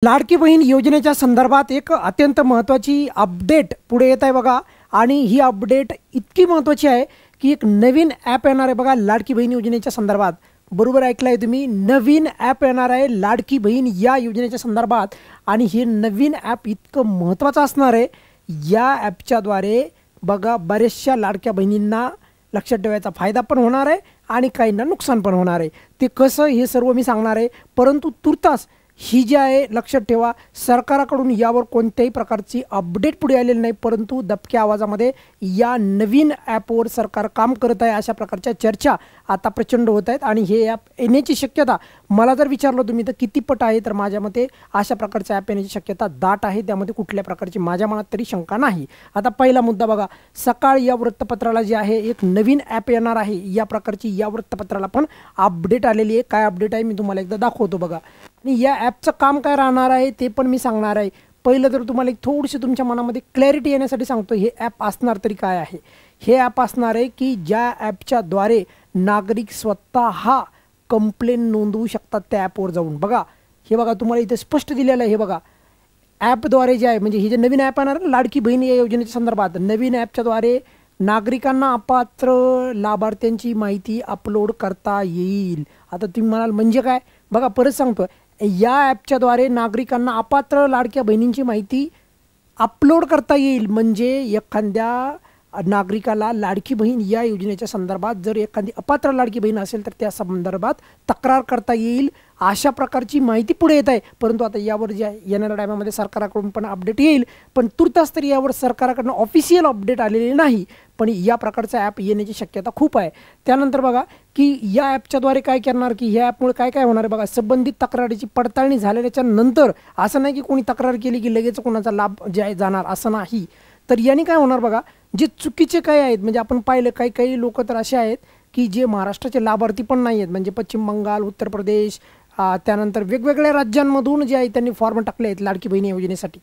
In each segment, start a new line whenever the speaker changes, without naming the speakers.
लाडकी बहीण योजनेच्या संदर्भात एक अत्यंत महत्त्वाची अपडेट पुढे येत आहे बघा। आणि ही अपडेट इतकी महत्त्वाची आहे की एक नवीन ॲप येणार आहे बघा लाडकी बहीण योजनेच्या संदर्भात। बरोबर ऐकलं आहे तुम्ही, नवीन ॲप येणार आहे लाडकी बहीण या योजनेच्या संदर्भात। आणि हे नवीन ॲप इतकं महत्त्वाचं असणार आहे, या ॲपच्याद्वारे बघा बऱ्याचशा लाडक्या बहिणींना लक्षात ठेवायचा फायदा पण होणार आहे आणि काहींना नुकसान पण होणार आहे। ते कसं हे सर्व मी सांगणार आहे, परंतु तुर्तास ही जी आहे लक्षात ठेवा, सरकाराकडून यावर कोणत्याही प्रकारची अपडेट पुढे आलेली नाही, परंतु दबक्या आवाजामध्ये या नवीन ॲपवर सरकार काम करत आहे अशा प्रकारच्या चर्चा आता प्रचंड होत आहेत। आणि हे ॲप येण्याची शक्यता मला जर विचारलं तुम्ही तर किती पट आहे, तर माझ्या मते अशा प्रकारचं ॲप येण्याची शक्यता दाट आहे, त्यामध्ये कुठल्या प्रकारची माझ्या मनात तरी शंका नाही। आता पहिला मुद्दा बघा, सकाळ या वृत्तपत्राला जे आहे एक नवीन ॲप येणार आहे, या प्रकारची या वृत्तपत्राला पण अपडेट आलेली आहे। काय अपडेट आहे मी तुम्हाला एकदा दाखवतो बघा। आणि या ॲपचं काम काय राहणार आहे ते पण मी सांगणार आहे। पहिलं तर तुम्हाला एक थोडीशी तुमच्या मनामध्ये क्लॅरिटी येण्यासाठी सांगतो, हे ॲप असणार तरी काय आहे। हे ॲप असणार आहे की ज्या ॲपच्याद्वारे नागरिक स्वतः कंप्लेंट नोंदवू शकतात त्या ॲपवर जाऊन। बघा हे बघा तुम्हाला इथे स्पष्ट दिलेलं आहे, हे बघा ॲपद्वारे जे आहे, म्हणजे हे जे नवीन ॲप येणार लाडकी बहीण या योजनेच्या संदर्भात, नवीन ॲपच्याद्वारे नागरिकांना अपात्र लाभार्थ्यांची माहिती अपलोड करता येईल। आता तुम्ही म्हणाल म्हणजे काय, बघा परत सांगतो, या ॲपच्याद्वारे नागरिकांना अपात्र लाडक्या बहिणींची माहिती अपलोड करता येईल। म्हणजे एखाद्या नागरिकाला लाडकी बहीण या योजनेच्या संदर्भात जर एखादी अपात्र लाडकी बहीण असेल तर त्या संदर्भात तक्रार करता येईल, अशा प्रकारची माहिती पुढे येत आहे। परंतु आता यावर जे येणाऱ्या टायमामध्ये सरकाराकडून पण अपडेट येईल, पण तुर्तास तरी यावर सरकाराकडून ऑफिशियल अपडेट आलेली नाही, पण या प्रकारचा ॲप येण्याची शक्यता खूप आहे। त्यानंतर बघा की या ॲपच्याद्वारे काय करणार की ह्या ॲपमुळे काय काय होणार आहे बघा, संबंधित तक्रारीची पडताळणी झाल्याच्या नंतर, असं नाही की कोणी तक्रार केली की लगेच कोणाचा लाभ जे आहे जाणार, असं नाही। तर याने काय होणार बघा, जे चुकीचे काही आहेत, म्हणजे आपण पाहिलं काही काही लोक तर असे आहेत की जे महाराष्ट्राचे लाभार्थी पण नाही आहेत, म्हणजे पश्चिम बंगाल, उत्तर प्रदेश, त्यानंतर वेगवेगळ्या राज्यांमधून जे आहे त्यांनी फॉर्म टाकले आहेत लाडकी बहीण योजनेसाठी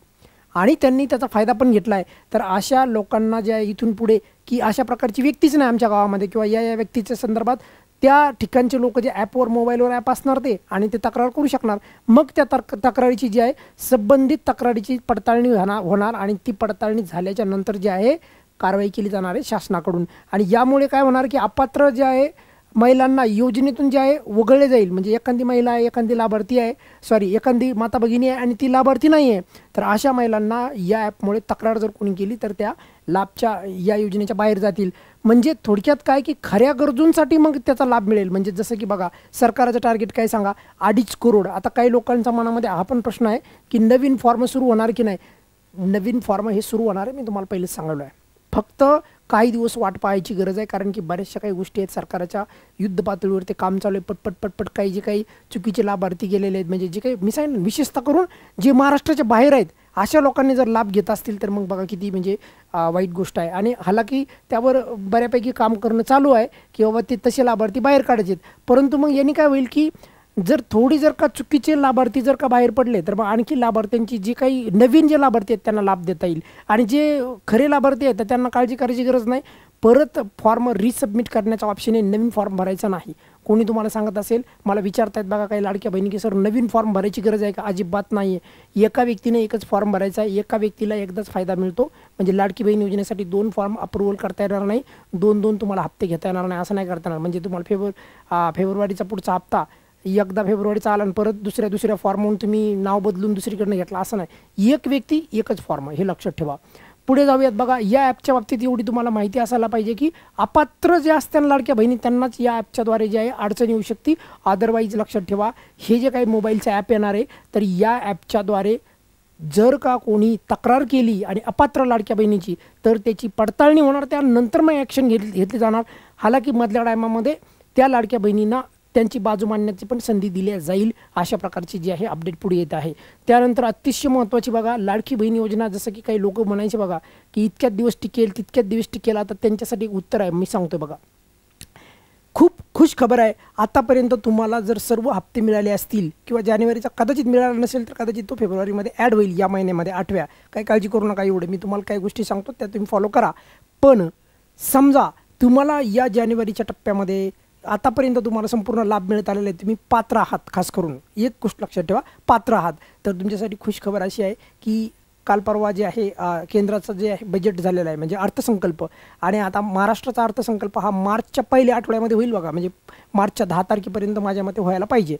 आणि त्यांनी त्याचा फायदा पण घेतला आहे। तर अशा लोकांना जे आहे इथून पुढे की अशा प्रकारची व्यक्तीच नाही आमच्या गावामध्ये किंवा या व्यक्तीच्या संदर्भात त्या ठिकाणचे लोक जे ॲपवर मोबाईलवर ॲप असणार ते आणि ते तक्रार करू शकणार। मग त्या तक्रारीची जी आहे संबंधित तक्रारीची पडताळणी होणार आणि ती पडताळणी झाल्याच्या नंतर जे आहे कारवाई केली जाणार आहे शासनाकडून। आणि यामुळे काय होणार की अपात्र जे आहे महिलांना योजनेतून जे आहे वगळले जाईल। म्हणजे एखादी महिला आहे, एखादी लाभार्थी आहे, एखादी माता भगिनी आहे आणि ती लाभार्थी नाही आहे, तर अशा महिलांना या ॲपमुळे तक्रार जर कोणी केली तर त्या लाभच्या या योजनेच्या बाहेर जातील। म्हणजे थोडक्यात काय की खऱ्या गरजूंसाठी मग त्याचा लाभ मिळेल। म्हणजे जसं की बघा सरकारचं टार्गेट काय सांगा, 2.5 करोड। आता काही लोकांच्या मनामध्ये हा पण प्रश्न आहे की नवीन फॉर्म सुरू होणार की नाही। नवीन फॉर्म हे सुरू होणार आहे, मी तुम्हाला पहिलेच सांगितलं आहे, फक्त काही दिवस वाट पाहायची गरज आहे, कारण की बऱ्याचशा काही गोष्टी आहेत सरकारच्या युद्ध पातळीवर ते काम चालू आहे, पटपट पटपट काही जे काही चुकीचे लाभार्थी गेलेले आहेत, म्हणजे जे काही मी सांगितलं विशेषतः करून जे महाराष्ट्राच्या बाहेर आहेत अशा लोकांनी जर लाभ घेत असतील तर मग बघा किती म्हणजे वाईट गोष्ट आहे। आणि हालाकी त्यावर बऱ्यापैकी काम करणं चालू आहे की बाबा ते तसे लाभार्थी बाहेर काढायचे आहेत, परंतु मग यांनी काय होईल की जर का चुकीचे लाभार्थी जर का बाहेर पडले तर मग आणखी लाभार्थ्यांची जी काही नवीन जे लाभार्थी आहेत त्यांना लाभ देता येईल, आणि जे खरे लाभार्थी आहेत तर त्यांना काळजी करायची गरज नाही, परत फॉर्म रिसबमिट करण्याचा ऑप्शन आहे, नवीन फॉर्म भरायचा नाही। कोणी तुम्हाला सांगत असेल, मला विचारतायत बघा काही लाडक्या बहिणी की सर नवीन फॉर्म भरायची गरज आहे का, अजिबात नाही आहे। एका व्यक्तीने एकच फॉर्म भरायचा आहे, एका व्यक्तीला एकदाच फायदा मिळतो। म्हणजे लाडकी बहीण योजनेसाठी 2 फॉर्म अप्रूव्हल करता येणार नाही, 2 तुम्हाला हप्ते घेता येणार नाही, असं नाही करता येणार। म्हणजे तुम्हाला फेब्रुवारीचा पुढचा हप्ता एकदा फेब्रुवारीचा आला आणि परत दुसऱ्या फॉर्मवरून तुम्ही नाव बदलून दुसरीकडनं घेतला, असं नाही। एक व्यक्ती एकच फॉर्म, हे लक्षात ठेवा। पुढे जाऊयात बघा, या ॲपच्या बाबतीत एवढी तुम्हाला माहिती असायला पाहिजे की अपात्र जे असतात लाडक्या बहिणी त्यांनाच या ॲपच्याद्वारे जे आहे अडचण येऊ शकते। अदरवाईज लक्षात ठेवा, हे जे काही मोबाईलचं ॲप येणार आहे तर या ॲपच्याद्वारे जर का कोणी तक्रार केली आणि अपात्र लाडक्या बहिणीची तर त्याची पडताळणी होणार, त्यानंतर मग ॲक्शन घेतली जाणार। हालाकी मधल्या टायमामध्ये त्या लाडक्या बहिणींना त्यांची बाजू मांडण्याची पण संधी दिली जाईल, अशा प्रकारची जी आहे अपडेट पुढे येत आहे। त्यानंतर अतिशय महत्त्वाची बघा लाडकी बहीण योजना, जसं की काही लोक म्हणायचे बघा की इतक्याच दिवस टिकेल तितक्याच दिवस टिकेल, आता त्यांच्यासाठी एक उत्तर आहे, मी सांगतो बघा। खूप खुश खबर आहे, आतापर्यंत तुम्हाला जर सर्व हप्ते मिळाले असतील किंवा जानेवारीचा कदाचित मिळाला नसेल तर कदाचित तो फेब्रुवारीमध्ये ॲड होईल, या महिन्यामध्ये 8व्या। काही काळजी करू नका, एवढे मी तुम्हाला काही गोष्टी सांगतो त्या तुम्ही फॉलो करा। पण समजा तुम्हाला या जानेवारीच्या टप्प्यामध्ये आतापर्यंत तुम्हाला संपूर्ण लाभ मिळत आलेले आहे, तुम्ही पात्र आहात. खास करून एक गोष्ट लक्षात ठेवा, पात्र आहात. तर तुमच्यासाठी खुशखबर अशी आहे की काल परवा जे आहे केंद्राचं जे आहे बजेट झालेलं आहे, म्हणजे अर्थसंकल्प. आणि आता महाराष्ट्राचा अर्थसंकल्प हा मार्चच्या पहिल्या आठवड्यामध्ये होईल बघा, म्हणजे मार्चच्या 10 तारखेपर्यंत माझ्या मते व्हायला पाहिजे.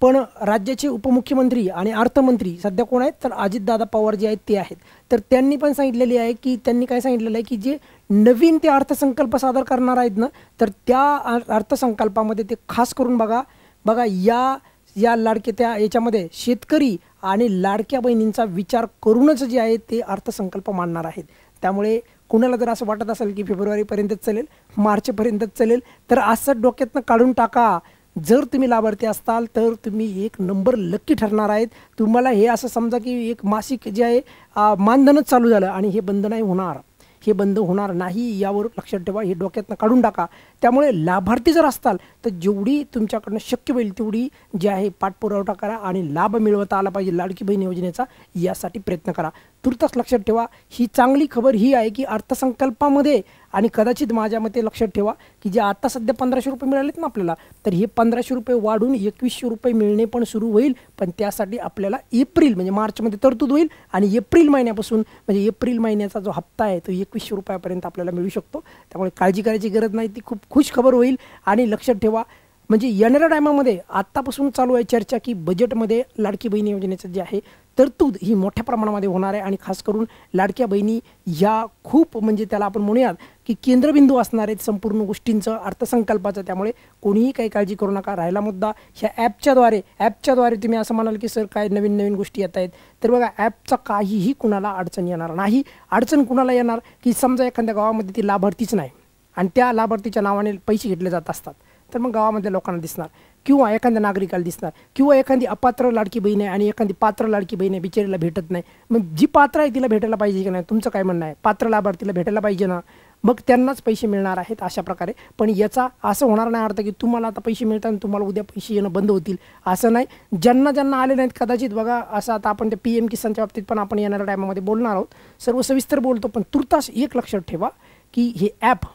पण राज्याचे उपमुख्यमंत्री आणि अर्थमंत्री सध्या कोण आहेत, तर अजितदादा पवार जे आहेत ते आहेत. तर त्यांनी पण सांगितलेले आहे की त्यांनी काय सांगितलेलं आहे की जे नवीन ते अर्थसंकल्प सादर करणार आहेत ना, तर त्या अर्थसंकल्पामध्ये ते खास करून बघा या लाडके त्या याच्यामध्ये शेतकरी आणि लाडक्या बहिणींचा विचार करूनच जे आहे ते अर्थसंकल्प मांडणार आहेत. त्यामुळे कुणाला जर असं वाटत असेल की फेब्रुवारीपर्यंतच चालेल, मार्चपर्यंतच चालेल, तर असं डोक्यातनं काढून टाका. जर तुम्ही लाभार्थी असताल तर तुम्ही एक नंबर लक्की ठरणार आहेत. तुम्हाला हे असं समजा की एक मासिक जे आहे मानधनच चालू झालं आणि हे बंद नाही होणार, हे बंद होणार नाही, यावर लक्षात ठेवा. हे डोक्यातनं काढून टाका. त्यामुळे लाभार्थी जर असताल तर जेवढी तुमच्याकडनं शक्य होईल तेवढी जे आहे पाठपुरावा करा आणि लाभ मिळवता आला पाहिजे लाडकी बहीण योजनेचा, यासाठी प्रयत्न करा. तुर्तास लक्षात ठेवा, ही चांगली खबर ही आहे की अर्थसंकल्पामध्ये आणि कदाचित माझ्या मते लक्षात ठेवा की जे आता सध्या 1500 रुपये मिळालेत ना आपल्याला, तर हे 1500 रुपये वाढून 2100 रुपये मिळणे पण सुरू होईल. पण त्यासाठी आपल्याला एप्रिल म्हणजे मार्चमध्ये तरतूद होईल आणि एप्रिल महिन्यापासून म्हणजे एप्रिल महिन्याचा जो हप्ता आहे तो 2100 रुपयापर्यंत आपल्याला मिळू शकतो. त्यामुळे काळजी करायची गरज नाही, ती खूप खुश खबर होईल. आणि लक्षात ठेवा, म्हणजे येणाऱ्या टायमामध्ये आत्तापासून चालू आहे चर्चा की बजेटमध्ये लाडकी बहिणी योजनेचं जे आहे तरतूद ही मोठ्या प्रमाणामध्ये होणार आहे. आणि खास करून लाडक्या बहिणी ह्या खूप म्हणजे त्याला आपण म्हणूयात की केंद्रबिंदू असणार आहेत संपूर्ण गोष्टींचं अर्थसंकल्पाचं. त्यामुळे कोणीही काही काळजी करू नका. राहिला मुद्दा ह्या ॲपच्याद्वारे तुम्ही असं म्हणाल की सर काय नवीन नवीन गोष्टी येत आहेत, तर बघा ॲपचा काहीही कुणाला अडचण येणार नाही. अडचण कुणाला येणार की समजा एखाद्या गावामध्ये ती लाभार्थीच नाही आणि त्या लाभार्थीच्या नावाने पैसे घेतले जात असतात, तर मग गावामधल्या लोकांना दिसणार किंवा एखाद्या नागरिकाला दिसणार, किंवा एखादी अपात्र लाडकी बहीण आहे आणि एखादी पात्र लाडकी बहीण आहे, बिचारीला भेटत नाही. मग जी पात्र आहे तिला भेटायला पाहिजे की नाही, तुमचं काय म्हणणं आहे? पात्र लाभार्थीला भेटायला पाहिजे ना, मग त्यांनाच पैसे मिळणार आहेत अशा प्रकारे. पण याचा असं होणार नाही अर्थ की तुम्हाला आता पैसे मिळतात आणि तुम्हाला उद्या पैसे येणं बंद होतील, असं नाही. ज्यांना आले नाहीत कदाचित बघा, असं आता आपण त्या PM किसानच्या बाबतीत पण आपण येणाऱ्या टायमामध्ये बोलणार आहोत, सर्व सविस्तर बोलतो. पण तुर्तास एक लक्षात ठेवा की हे ॲप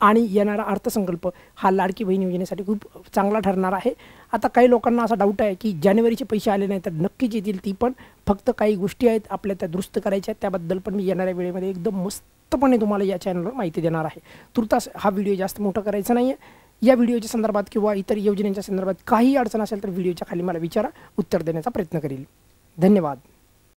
आणि येणारा अर्थसंकल्प हा लाडकी बहीण योजनेसाठी खूप चांगला ठरणार आहे. आता काही लोकांना असा डाऊट आहे की जानेवारीचे पैसे आले नाही तर नक्कीच येतील, ती पण फक्त काही गोष्टी आहेत आपल्या त्या दुरुस्त करायच्या आहेत. त्याबद्दल पण मी येणाऱ्या वेळेमध्ये एकदम मस्तपणे तुम्हाला या चॅनलवर माहिती देणार आहे. तुर्तास हा व्हिडिओ जास्त मोठा करायचा नाही आहे. या व्हिडिओच्या संदर्भात किंवा इतर योजनेच्या संदर्भात काही अडचण असेल तर व्हिडिओच्या खाली मला विचारा, उत्तर देण्याचा प्रयत्न करेल. धन्यवाद.